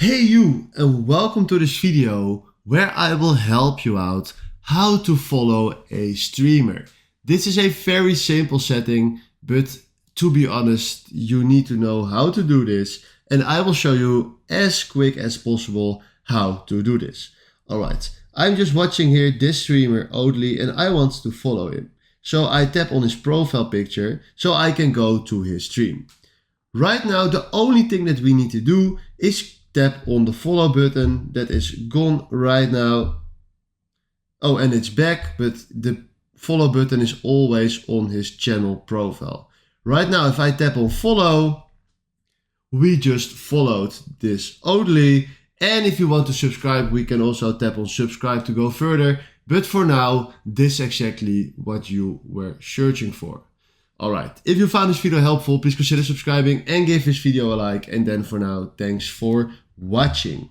Hey you, and welcome to this video where I will help you out how to follow a streamer. This is a very simple setting, but to be honest, you need to know how to do this, and I will show you as quick as possible how to do this. Alright, I'm just watching here this streamer Oatly and I want to follow him. So I tap on his profile picture so I can go to his stream. Right now, the only thing that we need to do is tap on the follow button. That is gone right now. Oh, and it's back, but the follow button is always on his channel profile. Right now, if I tap on follow, we just followed this Oatly. And if you want to subscribe, we can also tap on subscribe to go further. But for now, this is exactly what you were searching for. Alright, if you found this video helpful, please consider subscribing and give this video a like. And then for now, thanks for watching.